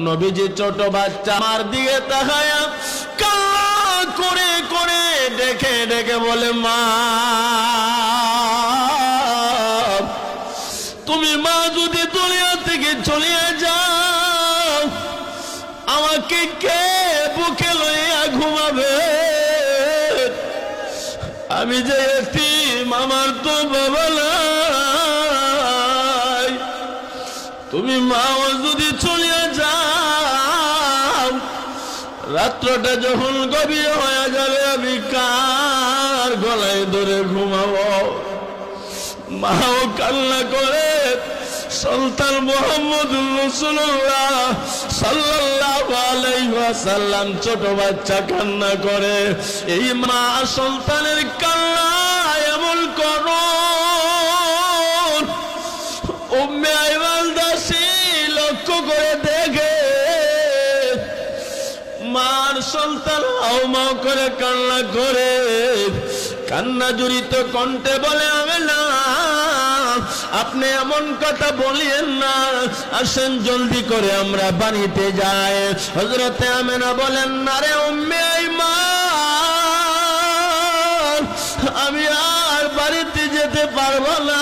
নবীজি ছোট বাচ্চা আমার দিকে তাকায়া কান্না করে করে ডেকে ডেকে বলে, মা তুমি মা যদি দুনিয়া থেকে চলে যাও আমাকে কে বুকে লইয়া ঘুমাবে? আমি যে এতিম, আমার তো বাবা নাই। তুমি মাও যদি চলে যাও রাত্রটা যখন গভীর হয়ে যাবে আমি কার গলায় ধরে ঘুমাবো? মাও কান্না করে সন্তান মুহাম্মদুর রাসূলুল্লাহ সাল্লাল্লাহু আলাইহি ওয়াসাল্লাম ছোট বাচ্চা কান্না করে। এই মা সন্তানের কান্না এমন করুন উম্মে আইমান দাসী লক্ষ্য করে দেখে মার সন্তান হাউমাউ করে কান্না করে, কান্না জড়িত কণ্ঠে বলে, আমি না, আপনি এমন কথা বলিয়েন না, আসেন জলদি করে আমরা বাড়িতে যাই। হযরতে আমেনা বলেন, না রে উম্মে আইমান, আমি আর বাড়িতে যেতে পারবো না,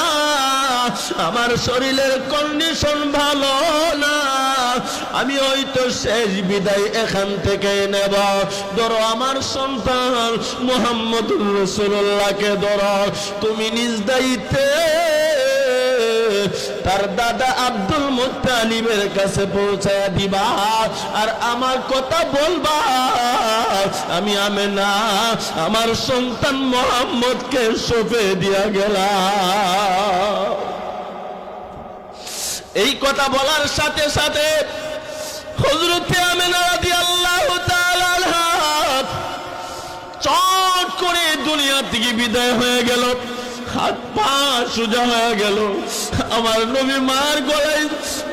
আমার শরীরের কন্ডিশন ভালো না, আমি হয়তো শেষ বিদায় এখান থেকে নেব। ধরো আমার সন্তান মুহাম্মদুর রাসূলুল্লাহকে ধরো, তুমি নিজ দায়িত্বে তার দাদা আব্দুল মুত্তালিবের কাছে পৌঁছায়া দিবা আর আমার কথা বলবা, আমি আমেনা আমার সন্তান মুহাম্মদকে সঁপে দিয়া গেলাম। এই কথা বলার সাথে সাথে হযরতে আমেনা রাদিয়াল্লাহু তাআলা আনহা চট করে দুনিয়া থেকে বিদায় হয়ে গেল, হাত পা সোজা হয়ে গেল। আমার নবী মার গলায়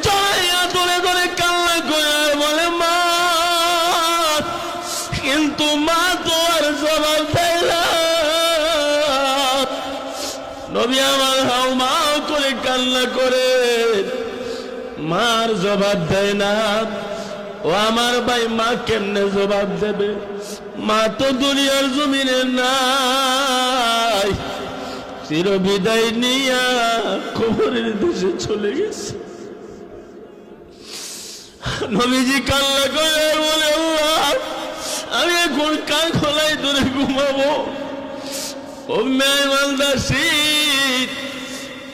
জড়াইয়া ধরে ধরে কান্না করে বলে, মা, কিন্তু মা তো আর জবাব দেয় না। নবী আমার হাউমাউ করে কান্না করে, মার জবাব দেয় না। ও আমার ভাই, মা কেমনে জবাব দেবে? মা তো দুনিয়ার জমিনে নাই, চির বিদায় নিয়া কবরের দেশে চলে গেছে। নবীজি কান্না করে বলে, আল্লাহ, আমি এখন কার খোলাই ধরে ঘুমাবো? উম্মে আইমান দাসী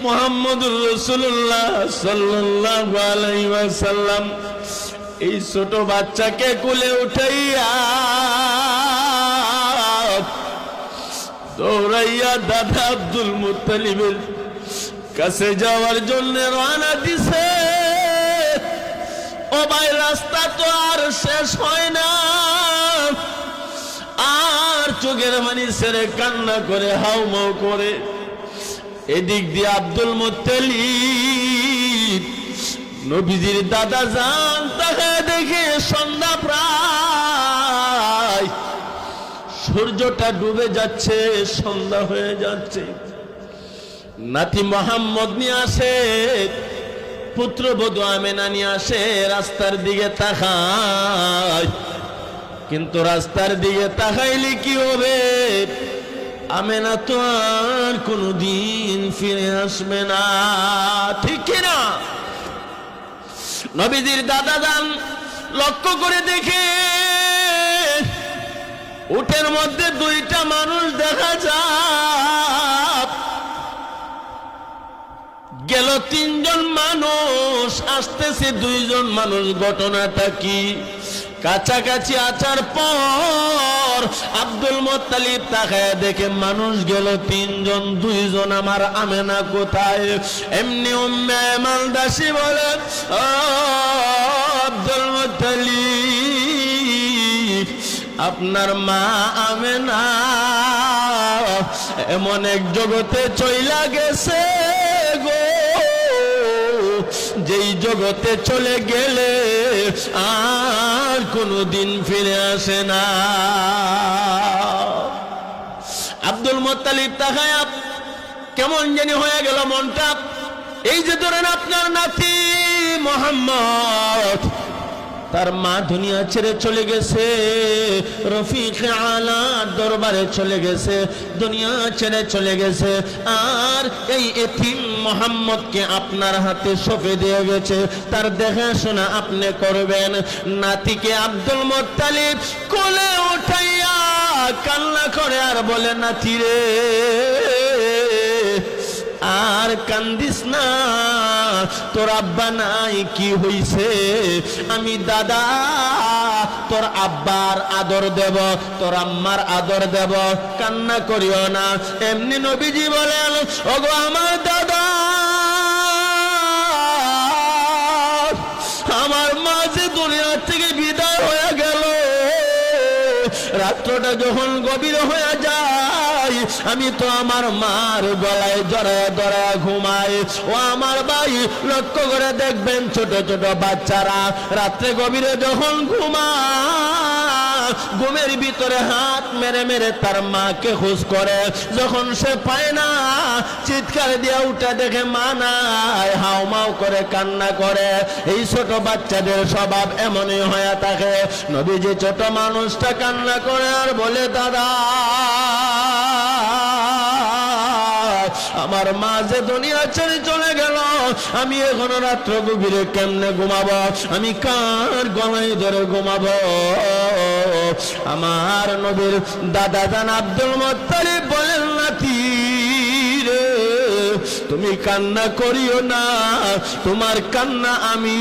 মুহাম্মদুর রাসূলুল্লাহ সাল্লাল্লাহু আলাইহি ওয়াসাল্লাম এই ছোট বাচ্চাকে কোলে উঠাইয়া দৌড়াইয়া দাদা আব্দুল মুত্তালিবের কাছে যাওয়ার জন্য রওনা দিছে। ও ভাই, রাস্তা তো আর শেষ হয় না, আর চোখের পানি ছেড়ে কান্না করে হাউমাউ করে এদিক দিয়ে আব্দুল মুত্তালিব নবীজির দাদা যান, তাকে দেখে সন্ধ্যা প্রায়, সূর্যটা ডুবে যাচ্ছে, সন্ধ্যা হয়ে যাচ্ছে। নাতি মোহাম্মদ নিয়ে আসে, পুত্রবধূ আমেনা নিয়ে আসে, রাস্তার দিকে তাকায়, কিন্তু রাস্তার দিকে তাকাইলে কি হবে? আমেনা তো আর কোনদিন ফিরে আসবে না, ঠিক কিনা? নবীজির দাদা যান লক্ষ্য করে দেখে উটের মধ্যে দুইটা মানুষ দেখা যায়, গেল তিনজন মানুষ, আসতেছে দুইজন মানুষ। ঘটনাটা কি? কাছাকাছি আসার পর আব্দুল মুত্তালিব তাকায় দেখে মানুষ গেল তিনজন, দুইজন আমার আমেনা কোথায়? এমনি উম্মে আইমান দাসী বলে, ও আব্দুল মুত্তালিব, আপনার মা আমেনা এমন এক জগতে চইলা গেছে গো, যেই জগতে চলে গেলে আর কোনদিন ফিরে আসে না। আব্দুল মুত্তালিব তাকায়া কেমন জানি হয়ে গেল মনটা। এই যে ধরেন আপনার নাতি মুহাম্মদ, তার মা দুনিয়া ছেড়ে চলে গেছে, রফিক আলা দরবারে চলে গেছে, দুনিয়া ছেড়ে চলে গেছে। আর এই এতিম মোহাম্মদকে আপনার হাতে সঁপে দিয়ে গেছে, তার দেখাশোনা আপনি করবেন। নাতিকে আব্দুল মুত্তালিব কোলে উঠাইয়া কান্না করে আর বলে, নাতি রে আর কান্দিস না, তোর আব্বা নাই, কি হইছে? আমি দাদা তোর আব্বার আদর দেব, তোর আম্মার আদর দেব, কান্না করিও না। এমনি নবীজি বলেন, ওগো আমার দাদা, আমার মা যে দুনিয়া থেকে বিদায় হয়ে গেল, রাত্রটা যখন গভীর হয়ে যায়, আমি তো আমার মার গলায় জড়ায় ধরায় ঘুমাই। ও আমার ভাই, লক্ষ্য করে দেখবেন, ছোট ছোট বাচ্চারা রাত্রে গভীরে যখন ঘুমায়, ঘুমের ভিতরে হাত মেরে মেরে তার মাকে খোঁজ করে, যখন সে পায় না, চিৎকার দিয়ে উঠে দেখে মা নাই, হাউমাউ করে কান্না করে। এই ছোট বাচ্চাদের স্বভাব এমনই হয়ে থাকে। নবীজি ছোট মানুষটা কান্না করে আর বলে, দাদা আমার মা যে দুনিয়া ছেড়ে চলে গেল, আমি এখনো রাত্র গভীরে কেমনে ঘুমাবো? আমি কার গলায় ধরে ঘুমাবো? আমার নবীর দাদা জান আব্দুল মুত্তালিব বলেন, নাতি রে তুমি কান্না করিও না, তোমার কান্না আমি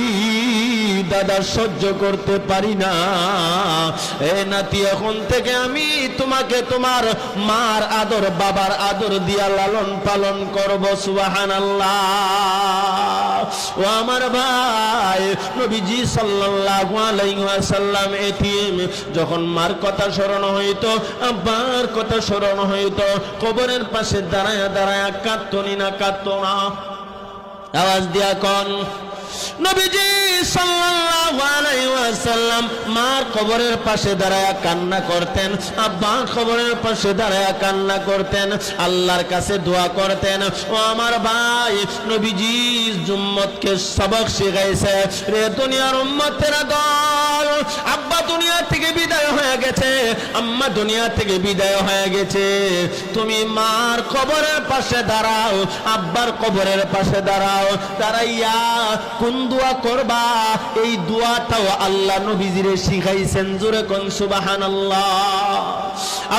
দাদা সহ্য করতে পারি না। এ নাতি, এখন থেকে আমি তোমাকে তোমার মার আদর, বাবার আদর দিয়া লালন পালন করব। সুবহানাল্লাহ। ও আমার ভাই, নবীজি সাল্লাল্লাহু আলাইহি ওয়াসাল্লাম এতিম, যখন মার কথা স্মরণ হইতো, আব্বার কথা স্মরণ হইতো, কবরের পাশে দাঁড়ায়া দাঁড়ায়া কাঁদতনি না, কাঁদতো না? আওয়াজ দিয়া কোন? নবীজি সাল্লাল্লাহু আলাইহি ওয়াসাল্লাম মার কবরের পাশে দাঁড়ায়া কান্না করতেন, আব্বার কবরের পাশে দাঁড়ায়া কান্না করতেন, আল্লাহর কাছে দোয়া করতেন। ও আমার ভাই, নবীজি উম্মতকে সবক শিখাইছে। রে দুনিয়ার উম্মতেরা দল, আব্বা দুনিয়া থেকে বিদায় হয়ে গেছে, আম্মা দুনিয়া থেকে বিদায় হয়ে গেছে, তুমি মার কবরের পাশে দাঁড়াও, আব্বার কবরের পাশে দাঁড়াও। দাঁড়াইয়া কোন দোয়া করবা? এই দোয়াটাও আল্লাহ নবীজিরে শিখাইছেন। জোরে কোন সুবহানাল্লাহ।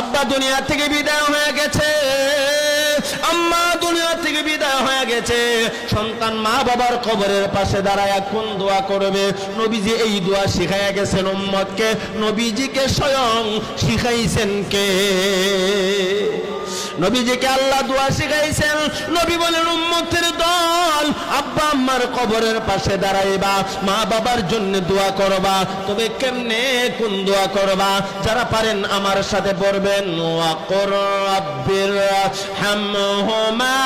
আব্বা দুনিয়া থেকে বিদায় হয়ে গেছে, আম্মা দুনিয়া থেকে বিদায় হয়ে গেছে, সন্তান মা বাবার কবরের পাশে দাঁড়ায় কোন দোয়া করবে? নবীজি এই দোয়া শিখাইয়া গেছেন উম্মতকে। নবীজিকে স্বয়ং শিখাইছেন কে? নবীজিকে আল্লাহ দোয়া শিখাইছেন। নবী বলেন, উম্মতের দল, আব্বা আম্মার কবরের পাশে দাঁড়াইবা, মা বাবার জন্য দোয়া করবা। তবে কেমনে, কোন দোয়া করবা? যারা পারেন আমার সাথে পড়বেন, ওয়াকুর রাব্বির হামহুমা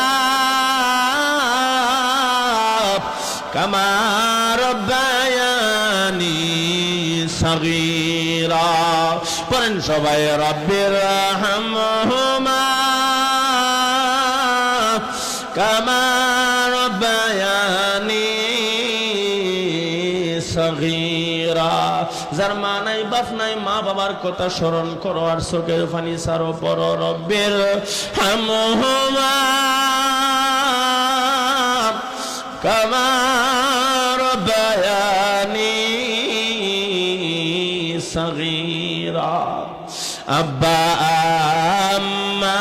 কামা রাব্বায়ানি সাগীরা। পড়েন সবাই, রাব্বির হামহুমা কামা রাব্বায়ানি সাগীরা। যার মা নাই, বাপ নাই, মা বাবার কথা স্মরণ করো আর চোখের পানি ছাড়ো, পড়ো রব্বির হামহুমা কামা রাব্বায়ানি সাগীরা। আব্বা আম্মা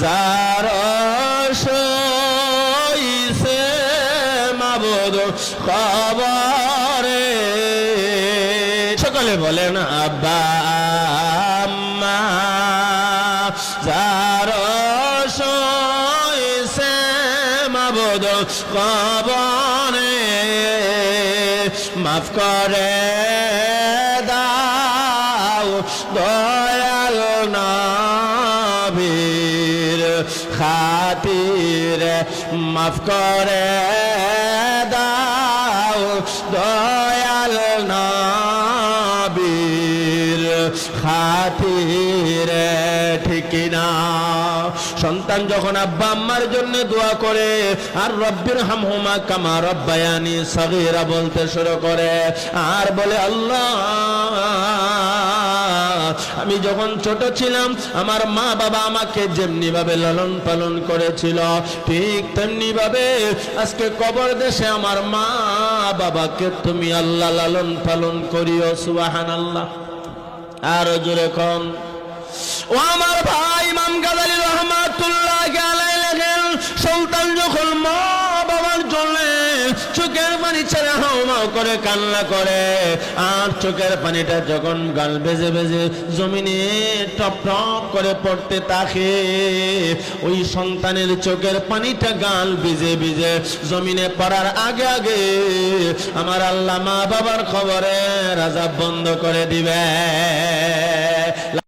যার সইছে মাবুদ কবরে, সকলে বলেন আব্বা আম্মা যার সইছে মাবুদ কবরে, মাফ করে দাও দয়াল নবীর খাতিরে, মাফ করে দাও দয়াল নবীর খাতিরে। ঠিক না? সন্তান যখন আব্বা আম্মার জন্য দোয়া করে আর রব্বির হামহুমা কামা রব্বায়ানি সগীরা বলতে শুরু করে আর বলে আল্লাহ আমি যখন ছোট ছিলাম আমার মা বাবা আমাকে যেমনি ভাবে লালন পালন করেছিল ঠিক তেমনি ভাবে আজকে কবর দেশে আমার মা বাবাকে তুমি আল্লাহ লালন পালন করিও সুবহানাল্লাহ। আরো জোরে কম। ও আমার ভাই ইমাম গাজালি রাহমাতুল্লাহি আলাইহি লেখেন সন্তান যখন মা বাবার জন্য চোখের পানি ছেড়ে হাউমাউ করে কান্না করে আর চোখের পানিটা যখন গাল বেজে বেজে জমিনে টপ টপ করে পড়তে থাকে ওই সন্তানের চোখের পানিটা গাল ভিজে ভিজে জমিনে পড়ার আগে আগে আমার আল্লাহ মা বাবার খবরে আযাব বন্ধ করে দিবে।